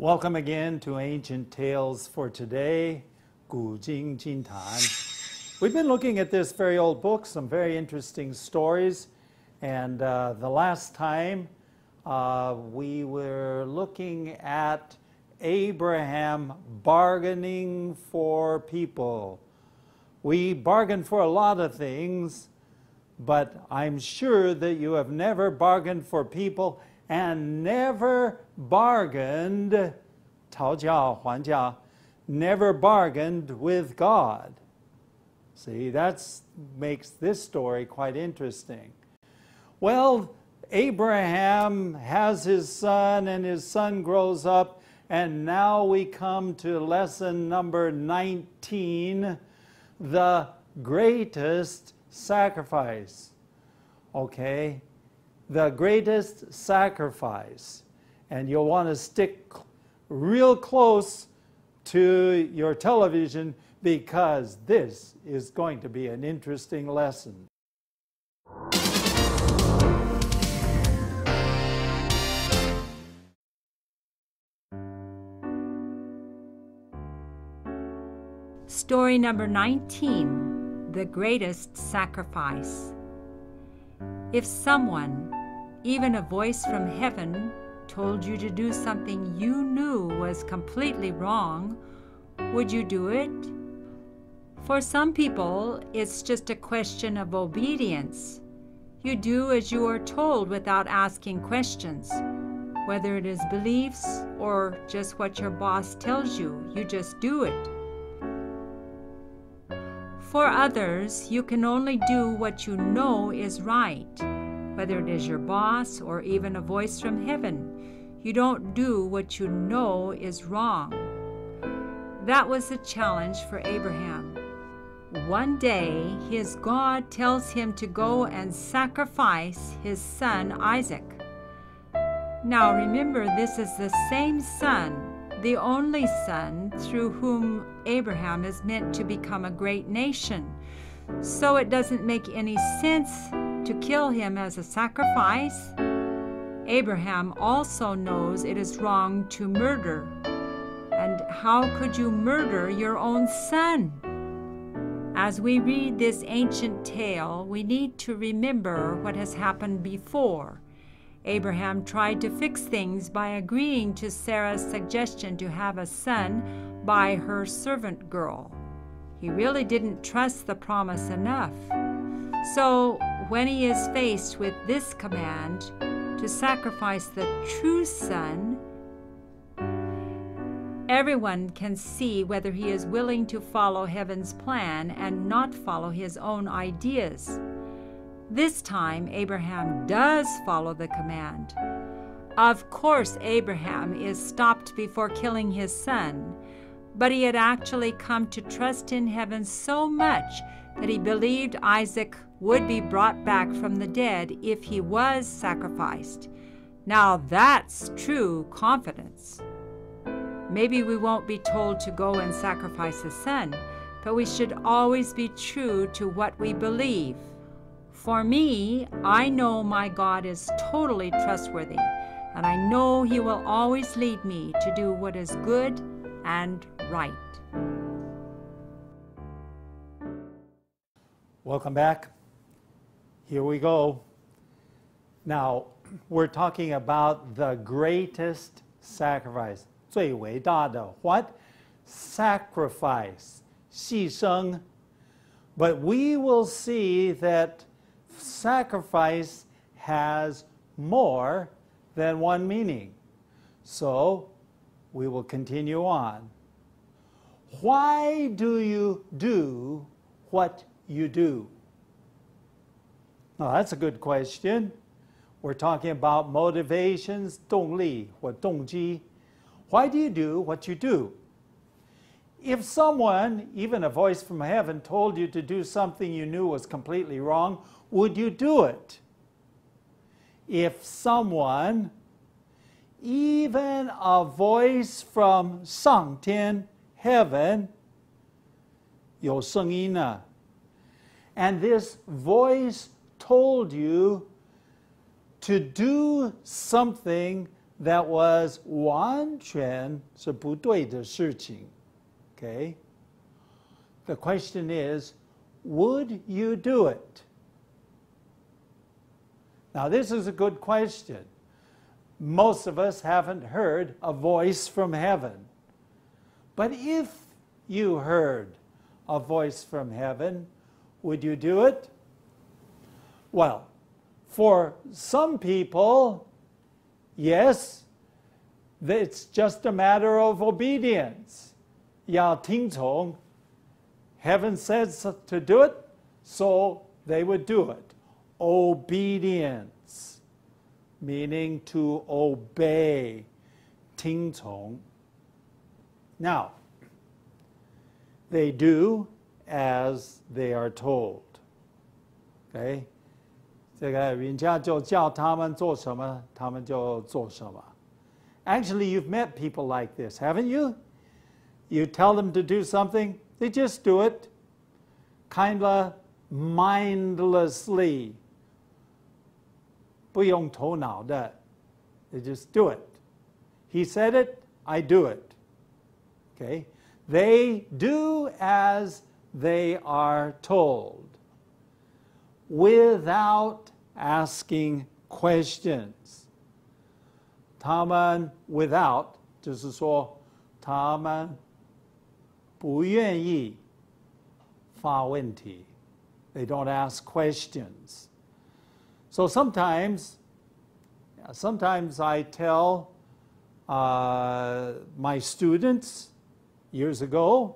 Welcome again to Ancient Tales for Today, 古今今谈. We've been looking at this very old book, some very interesting stories, and the last time we were looking at Abraham bargaining for people. We bargain for a lot of things, but I'm sure that you have never bargained for people and never bargained, 讨价还价, never bargained with God. See, that makes this story quite interesting. Well, Abraham has his son, and his son grows up, and now we come to lesson number 19, the greatest sacrifice. Okay? The greatest sacrifice. And you'll want to stick real close to your television because this is going to be an interesting lesson. Story number 19, The Greatest Sacrifice. If someone, even a voice from heaven, told you to do something you knew was completely wrong, would you do it? For some people, it's just a question of obedience. You do as you are told without asking questions. Whether it is beliefs or just what your boss tells you, you just do it. For others, you can only do what you know is right, whether it is your boss or even a voice from heaven. You don't do what you know is wrong. That was the challenge for Abraham. One day, his God tells him to go and sacrifice his son Isaac. Now remember, this is the same son, the only son through whom Abraham is meant to become a great nation. So it doesn't make any sense to kill him as a sacrifice. Abraham also knows it is wrong to murder. And how could you murder your own son? As we read this ancient tale, we need to remember what has happened before. Abraham tried to fix things by agreeing to Sarah's suggestion to have a son by her servant girl. He really didn't trust the promise enough. So when he is faced with this command to sacrifice the true son, everyone can see whether he is willing to follow heaven's plan and not follow his own ideas. This time, Abraham does follow the command. Of course, Abraham is stopped before killing his son, but he had actually come to trust in heaven so much that he believed Isaac would be brought back from the dead if he was sacrificed. Now that's true confidence. Maybe we won't be told to go and sacrifice a son, but we should always be true to what we believe. For me, I know my God is totally trustworthy, and I know He will always lead me to do what is good and right. Welcome back. Here we go. Now, we're talking about the greatest sacrifice. 最伟大的 what? Sacrifice. 牺牲. But we will see that sacrifice has more than one meaning. So, we will continue on. Why do you do what you do? Now, that's a good question. We're talking about motivations, 动力 或动机. Why do you do what you do? If someone, even a voice from heaven, told you to do something you knew was completely wrong, would you do it? If someone, even a voice from 上天 heaven, 有声音啊, and this voice told you to do something that was 完全是不对的事情. Okay? The question is, would you do it? Now, this is a good question. Most of us haven't heard a voice from heaven. But if you heard a voice from heaven, would you do it? Well, for some people, yes, it's just a matter of obedience. 要听从. Heaven says to do it, so they would do it. Obedience, meaning to obey. 听从. Now, they do as they are told. Okay? 这个人家就叫他们做什么，他们就做什么. Actually, you've met people like this, haven't you? You tell them to do something, they just do it, kind of mindlessly. 不用头脑的, they just do it. He said it, I do it. Okay? They do as they are told, without asking questions. 他们 without 就是说他们不愿意发问题. They don't ask questions. So sometimes I tell my students, years ago,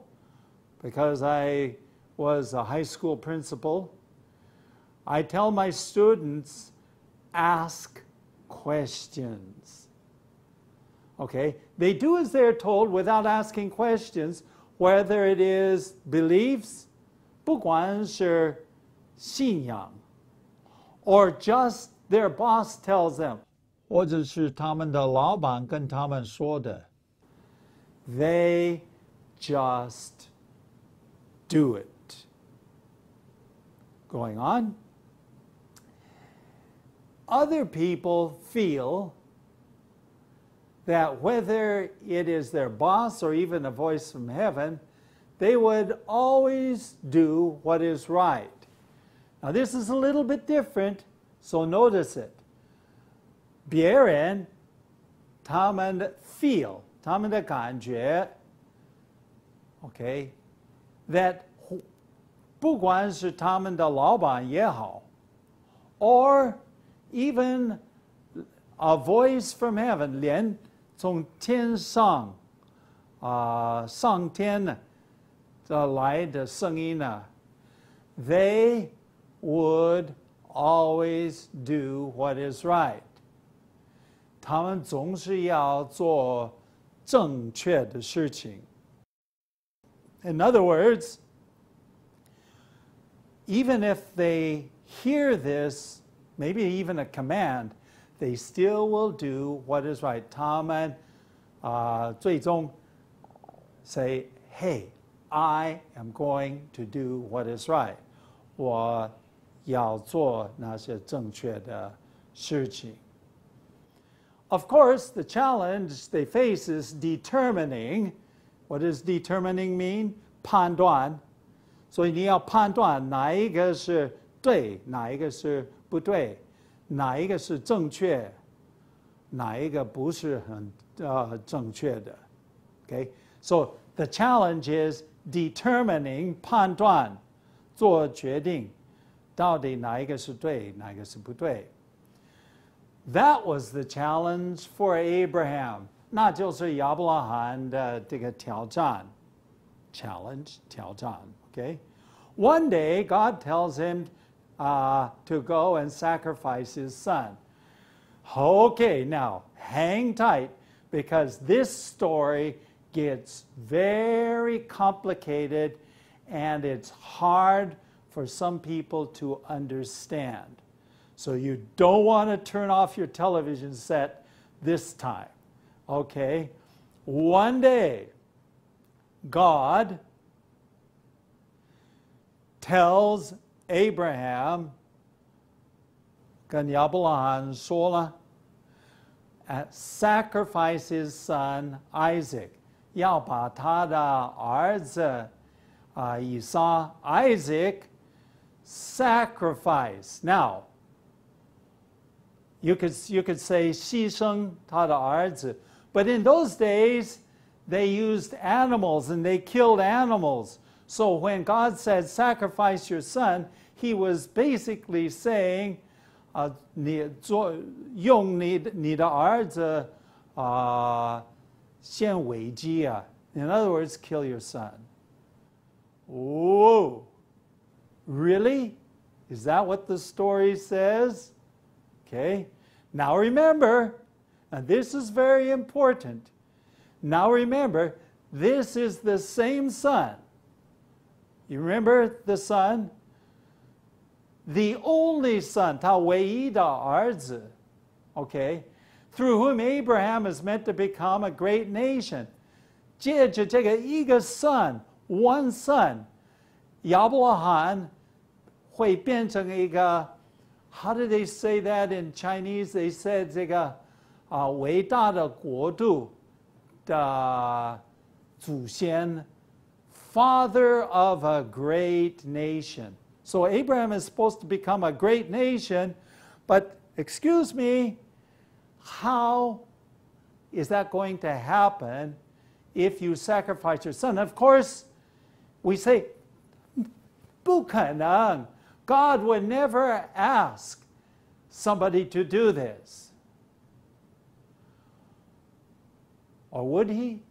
because I was a high school principal, I tell my students, ask questions. Okay? They do as they're told without asking questions, whether it is beliefs, 不管是信仰, or just their boss tells them, 或者是他们的老板跟他们说的. They just do it. Going on. Other people feel that whether it is their boss or even a voice from heaven, they would always do what is right. Now, this is a little bit different, so notice it. 别人他们的 feel, 他们的感觉, okay, that 不管是他们的老板也好, or even a voice from heaven, 连从天上上天的来的声音呢, they would always do what is right. 他们总是要做正确的事情. In other words, even if they hear this, maybe even a command, they still will do what is right. 他们最终 say, hey, I am going to do what is right. 我要做那些正确的事情. Of course, the challenge they face is determining. What does determining mean? 判断. 所以你要判断哪一个是对，哪一个是不对，哪一个是正确，哪一个不是很正确的. Okay? So the challenge is determining 判断，做决定，到底哪一个是对，哪一个是不对. That was the challenge for Abraham. 那就是亚伯拉罕的这个挑战 challenge 挑战 okay? One day God tells him to go and sacrifice his son. Okay, now hang tight, because this story gets very complicated and it's hard for some people to understand. So you don't want to turn off your television set this time. Okay? One day, God tells Abraham, 跟亚伯拉罕说了, sacrifice his son Isaac. 要把他的儿子以撒 Isaac sacrifice. Now, you could say 牺牲他的儿子, but in those days they used animals and they killed animals. So when God said sacrifice your son, he was basically saying 用你的儿子献为祭啊. In other words, kill your son. Whoa! Really? Is that what the story says? Okay. Now remember, and this is very important. Now remember, this is the same son. You remember the son? The only son, 他唯一的儿子, okay, through whom Abraham is meant to become a great nation. 借着这个一个 son, one son, 亚伯拉罕会变成一个 how do they say that in Chinese? They said 这个伟大的国度的祖先 father of a great nation. So Abraham is supposed to become a great nation, but excuse me, how is that going to happen if you sacrifice your son? Of course, we say, 不可能. God would never ask somebody to do this. Or would he?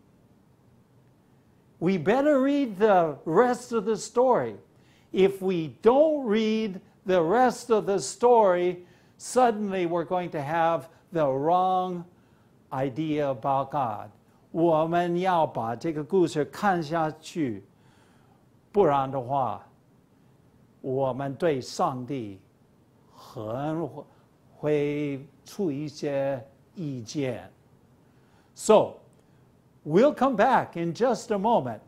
We better read the rest of the story. If we don't read the rest of the story, suddenly we're going to have the wrong idea about God. 我们要把这个故事看下去，不然的话，我们对上帝很会出一些意见。So, we'll come back in just a moment.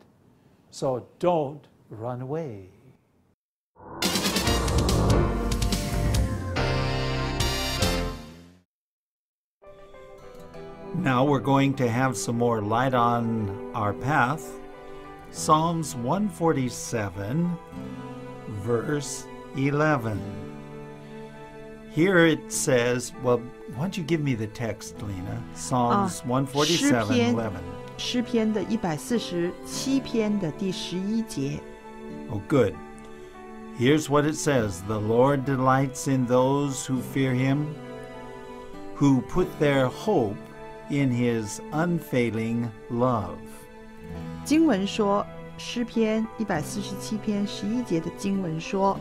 So don't run away. Now we're going to have some more light on our path. Psalms 147, verse 11. Here it says, well, why don't you give me the text, Lena? Psalms 147, 11. 诗篇的147篇的第11节。 Oh, good. Here's what it says. The Lord delights in those who fear him, who put their hope in his unfailing love. 经文说，诗篇147篇11节的经文说，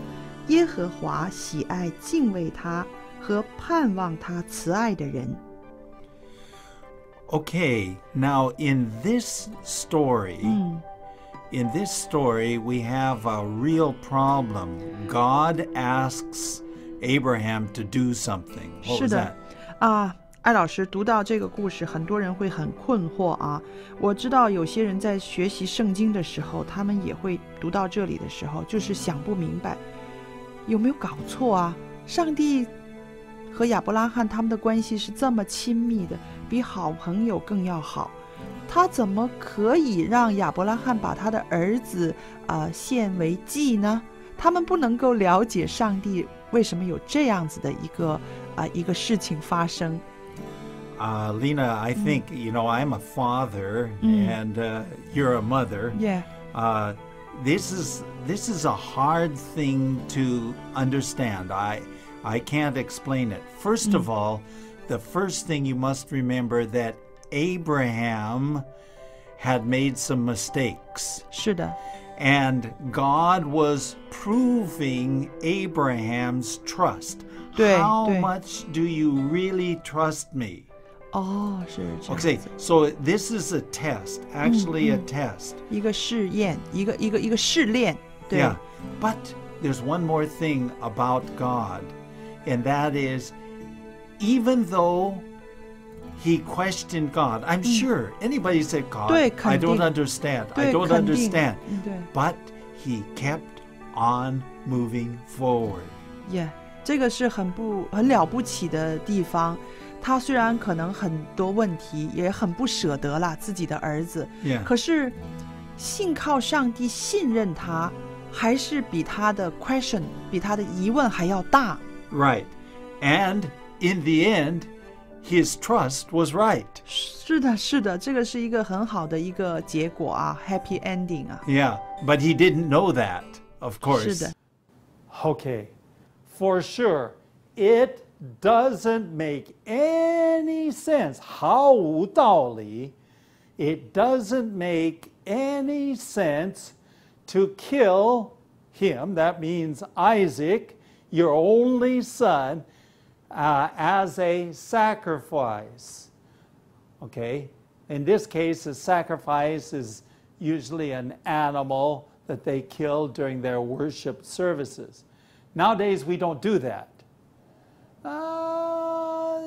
耶和华喜爱敬畏他和盼望他慈爱的人。 Okay, now in this story, we have a real problem. God asks Abraham to do something. What was that? 艾老师读到这个故事，很多人会很困惑啊。我知道有些人在学习圣经的时候，他们也会读到这里的时候，就是想不明白，有没有搞错啊？上帝和亚伯拉罕他们的关系是这么亲密的，比好朋友更要好，他怎么可以让亚伯拉罕把他的儿子献为祭呢？他们不能够了解上帝为什么有这样子的一个事情发生。Lena, I think, I'm a father and you're a mother. Yeah. This is a hard thing to understand. I can't explain it. First of all, the first thing you must remember that Abraham had made some mistakes. 是的。 And God was proving Abraham's trust. 对， How 对。 much do you really trust me? 哦，是这样子。 Okay, so this is a test, actually a test. 一个试验，一个试炼。对。 Yeah, but there's one more thing about God, and that is, even though he questioned God, I'm sure anybody said, God, 对， I 肯定。 don't understand, 对， I don't 肯定。 understand. 对。 But he kept on moving forward. 这个是很了不起的地方。他虽然可能很多问题，也很不舍得啦自己的儿子， Yeah. 可是信靠上帝，信任他，还是比他的 question， 比他的疑问还要大。 Right. And in the end, his trust was right. 是的，是的，这个是一个很好的一个结果啊 ，happy ending 啊。 Yeah, but he didn't know that, of 是 course. 的， Okay, for sure, it doesn't make any sense. 毫无道理. It doesn't make any sense to kill him, that means Isaac, your only son, as a sacrifice. Okay, in this case, a sacrifice is usually an animal that they kill during their worship services. Nowadays, we don't do that.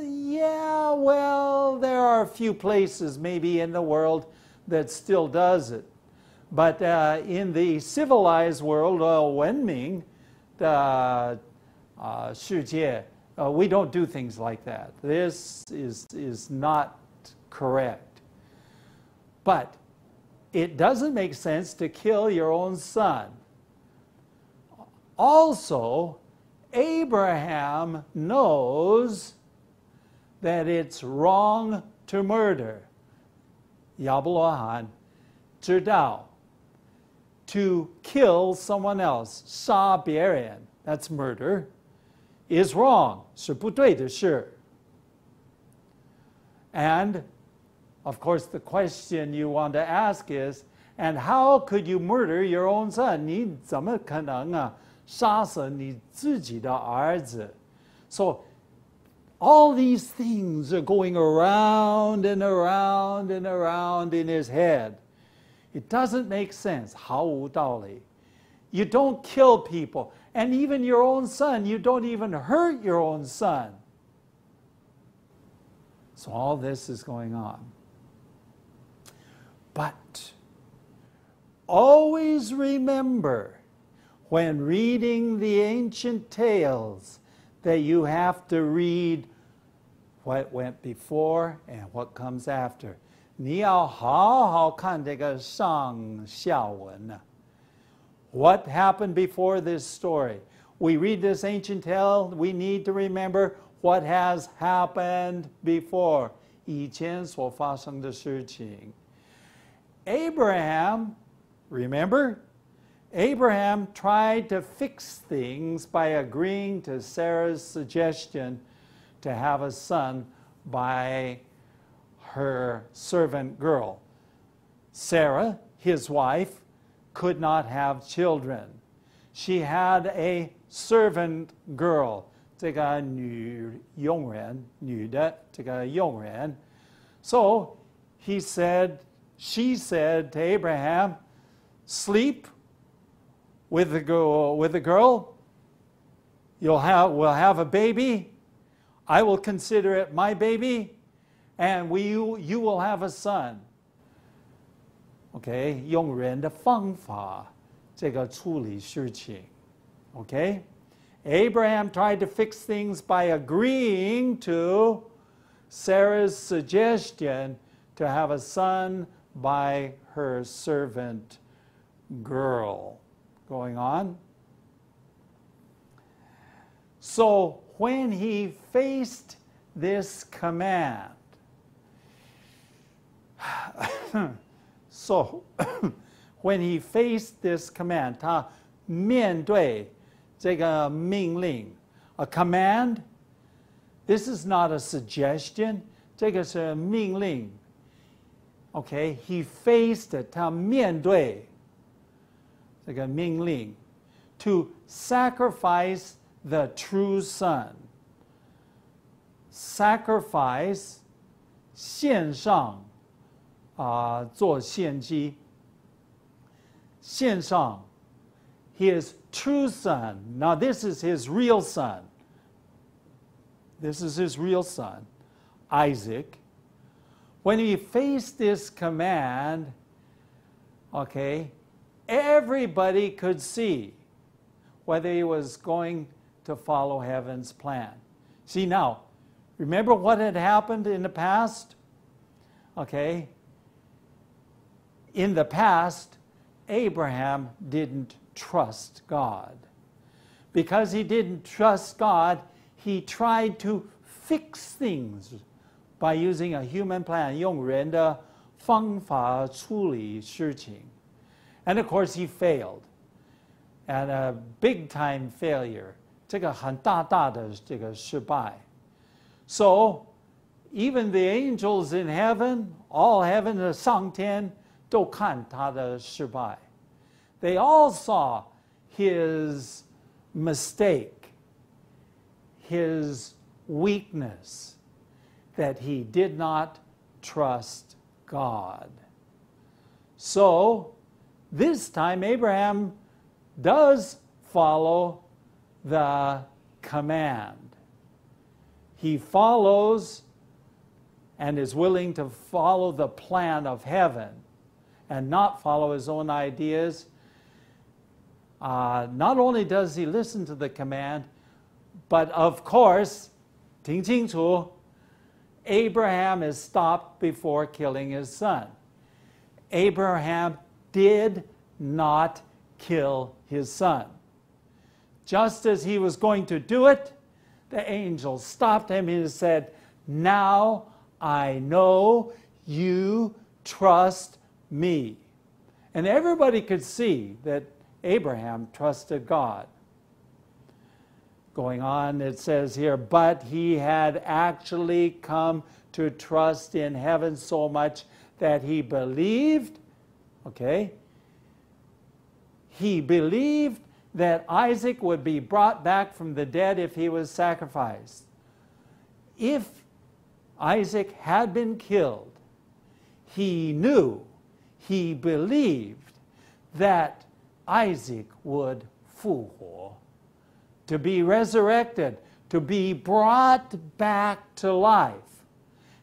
Yeah, well, there are a few places maybe in the world that still does it. But in the civilized world, 文明的世界, we don't do things like that. This is not correct. But it doesn't make sense to kill your own son. Also, Abraham knows that it's wrong to murder. 亚伯拉罕知道 to kill someone else, 杀别人, that's murder, is wrong, 是不对的事. And, of course, the question you want to ask is, and how could you murder your own son? 你怎么可能杀死你自己的儿子? So, all these things are going around and around and around in his head. It doesn't make sense. 毫无道理. You don't kill people. And even your own son, you don't even hurt your own son. So all this is going on. But always remember, when reading the ancient tales, that you have to read what went before and what comes after. 你要好好看这个上下文啊. What happened before this story? We read this ancient tale, we need to remember what has happened before. 以前所发生的事情. Abraham, remember? Abraham tried to fix things by agreeing to Sarah's suggestion to have a son by her servant girl. Sarah, his wife, could not have children. She had a servant girl, 这个女佣人, 女的这个佣人. So she said to Abraham, sleep with the girl, we'll have a baby, I will consider it my baby, and you will have a son. Okay, 用人的方法这个处理事情. Okay? Abraham tried to fix things by agreeing to Sarah's suggestion to have a son by her servant girl. Going on. So when he faced this command, when he faced this command, 他面对这个命令, a command, this is not a suggestion, 这个是命令. Okay, he faced it, 他面对这个命令, to sacrifice the true son. Sacrifice, 献上, 做献祭. 献上 his true son. Now this is his real son. This is his real son, Isaac. When he faced this command, okay, everybody could see whether he was going to follow heaven's plan. See now, Remember what had happened in the past? Okay. In the past, Abraham didn't trust God. Because he didn't trust God, he tried to fix things by using a human plan, 用人的方法处理事情. And of course he failed. And a big time failure. 这个很大的这个失败. So, even the angels in heaven, all heaven 的上天都看他的失败. They all saw his mistake, his weakness, that he did not trust God. So, this time Abraham does follow the command. He follows and is willing to follow the plan of heaven and not follow his own ideas. Not only does he listen to the command, but of course, 听清楚, Abraham is stopped before killing his son. Abraham did not kill his son. Just as he was going to do it, the angel stopped him and said, "Now I know you trust me." And everybody could see that Abraham trusted God. Going on, it says here, but he had actually come to trust in heaven so much that he believed, okay? He believed that Isaac would be brought back from the dead if he was sacrificed. If Isaac had been killed, he knew, he believed that Isaac would 复活, to be resurrected, to be brought back to life.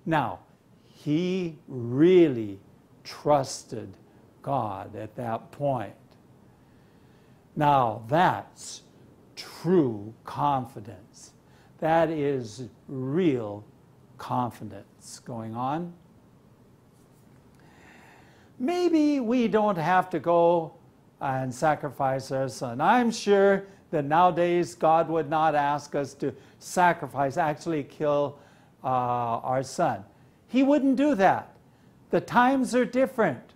Now, he really trusted God at that point. Now, that's true confidence. That is real confidence going on. Maybe we don't have to go and sacrifice our son. I'm sure that nowadays God would not ask us to sacrifice, actually kill our son. He wouldn't do that. The times are different,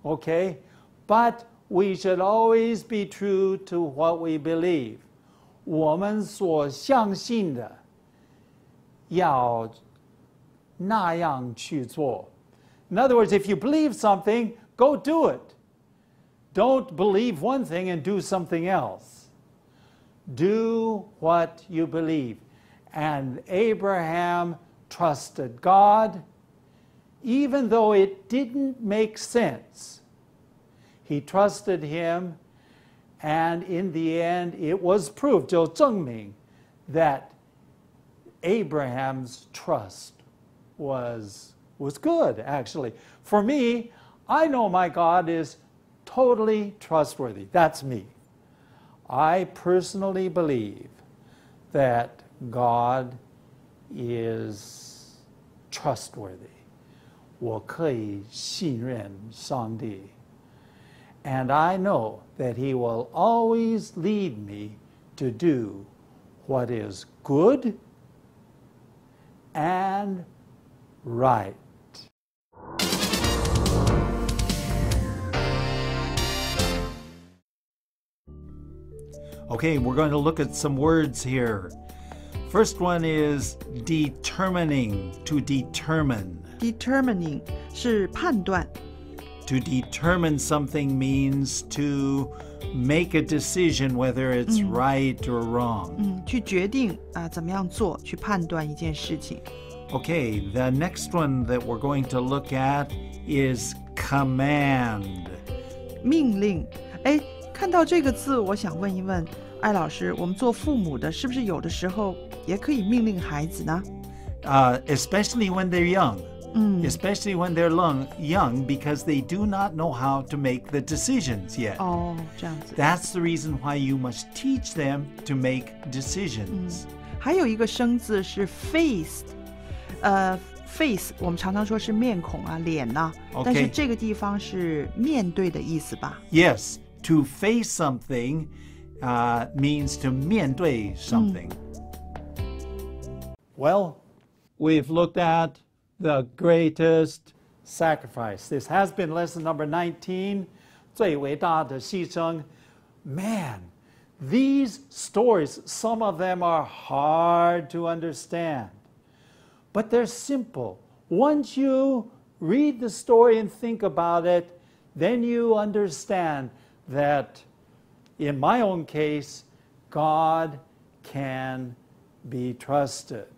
okay? But we should always be true to what we believe. 我们所相信的，要那样去做. In other words, if you believe something, go do it. Don't believe one thing and do something else. Do what you believe. And Abraham trusted God, even though it didn't make sense. He trusted him, and in the end, it was proved, 就证明, that Abraham's trust was good, actually. For me, I know my God is totally trustworthy. That's me. I personally believe that God is trustworthy. 我可以信任上帝. And I know that He will always lead me to do what is good and right. Okay, we're going to look at some words here. First one is determining, to determine. Determining 是判断。To determine something means to make a decision whether it's right or wrong. 去决定怎么样做，去判断一件事情。Okay, the next one that we're going to look at is command. 命令。哎，看到这个字，我想问一问艾老师，我们做父母的，是不是有的时候也可以命令孩子呢？Especially when they're young. Especially when they're young, because they do not know how to make the decisions yet. 哦，这样子。That's the reason why you must teach them to make decisions. 还有一个生字是 face， face 我们常常说是面孔啊、脸呐、但是这个地方是面对的意思吧？ Yes, to face something means to 面对 something. Well, we've looked at the greatest sacrifice. This has been lesson number 19, 最伟大的牺牲. Man, these stories, some of them are hard to understand, but they're simple. Once you read the story and think about it, then you understand that, in my own case, God can be trusted.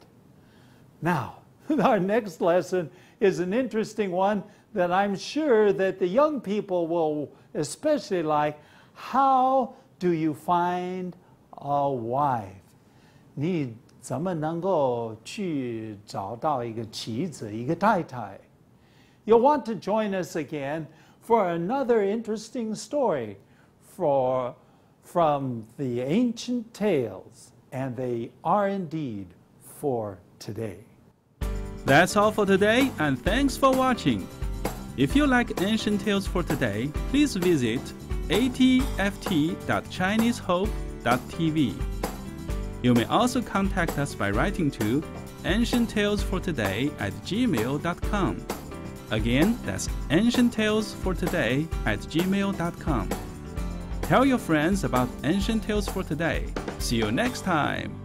Now, our next lesson is an interesting one that I'm sure that the young people will especially like. How do you find a wife? 你怎么能够去找到一个妻子，一个太太? You'll want to join us again for another interesting story from the ancient tales, and they are indeed for today. That's all for today, and thanks for watching. If you like Ancient Tales for Today, please visit atft.chinesehope.tv. You may also contact us by writing to ancienttalesfortoday@gmail.com. Again, that's ancienttalesfortoday@gmail.com. Tell your friends about Ancient Tales for Today. See you next time.